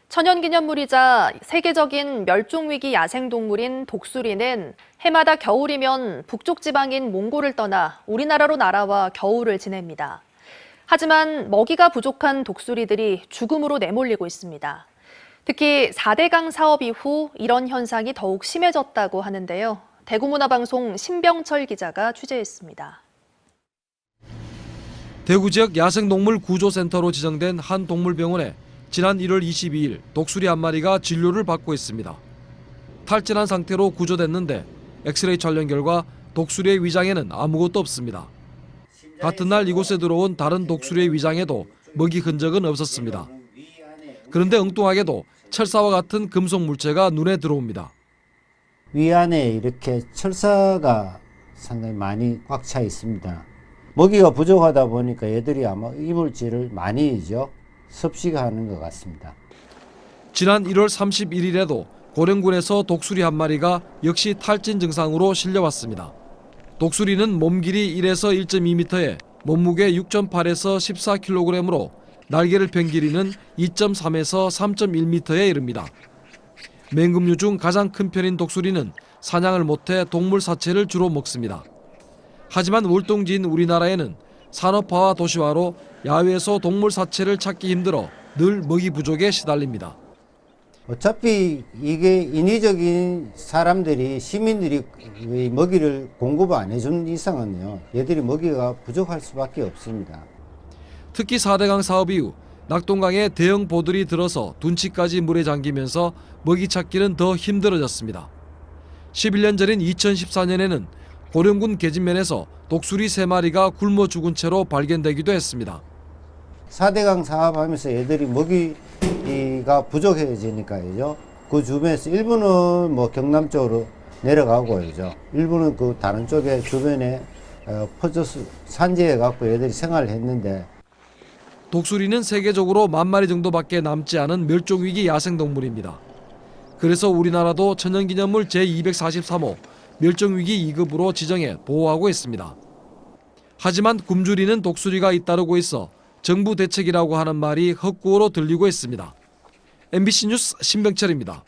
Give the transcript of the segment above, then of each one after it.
천연기념물이자 세계적인 멸종위기 야생동물인 독수리는 해마다 겨울이면 북쪽 지방인 몽골을 떠나 우리나라로 날아와 겨울을 지냅니다. 하지만 먹이가 부족한 독수리들이 죽음으로 내몰리고 있습니다. 특히 4대강 사업 이후 이런 현상이 더욱 심해졌다고 하는데요. 대구문화방송 신병철 기자가 취재했습니다. 대구 지역 야생동물 구조센터로 지정된 한 동물병원에 지난 1월 22일 독수리 한 마리가 진료를 받고 있습니다. 탈진한 상태로 구조됐는데 엑스레이 촬영 결과 독수리의 위장에는 아무것도 없습니다. 같은 날 이곳에 들어온 다른 독수리의 위장에도 먹이 흔적은 없었습니다. 그런데 엉뚱하게도 철사와 같은 금속 물체가 눈에 들어옵니다. 위 안에 이렇게 철사가 상당히 많이 꽉 차 있습니다. 먹이가 부족하다 보니까 얘들이 아마 이물질을 많이 섭식하는 것 같습니다. 지난 1월 31일에도 고령군에서 독수리 한 마리가 역시 탈진 증상으로 실려왔습니다. 독수리는 몸 길이 1에서 1.2m에 몸무게 6.8에서 14kg으로 날개를 편 길이는 2.3에서 3.1m에 이릅니다. 맹금류 중 가장 큰 편인 독수리는 사냥을 못해 동물 사체를 주로 먹습니다. 하지만 월동지인 우리나라에는 산업화와 도시화로 야외에서 동물 사체를 찾기 힘들어 늘 먹이 부족에 시달립니다. 어차피 이게 인위적인 시민들이 먹이를 공급 안 해준 이상은요, 얘들이 먹이가 부족할 수밖에 없습니다. 특히 4대강 사업 이후 낙동강에 대형 보들이 들어서 둔치까지 물에 잠기면서 먹이 찾기는 더 힘들어졌습니다. 11년 전인 2014년에는 고령군 계진면에서 독수리 3마리가 굶어 죽은 채로 발견되기도 했습니다. 4대강 사업하면서 얘들이 먹이가 부족해지니까요, 그 주변에서 일부는 경남 쪽으로 내려가고 일부는 그 다른 쪽에 주변에 퍼져서 산지해 갖고 얘들이 생활을 했는데, 독수리는 세계적으로 10,000마리 정도밖에 남지 않은 멸종위기 야생동물입니다. 그래서 우리나라도 천연기념물 제243호 멸종위기 2급으로 지정해 보호하고 있습니다. 하지만 굶주리는 독수리가 잇따르고 있어 정부 대책이라고 하는 말이 헛구어로 들리고 있습니다. MBC 뉴스 신병철입니다.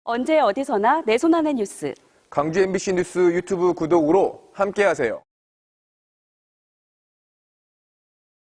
언제 어디서나 내 손 안의 뉴스. 광주 MBC 뉴스 유튜브 구독으로 함께하세요.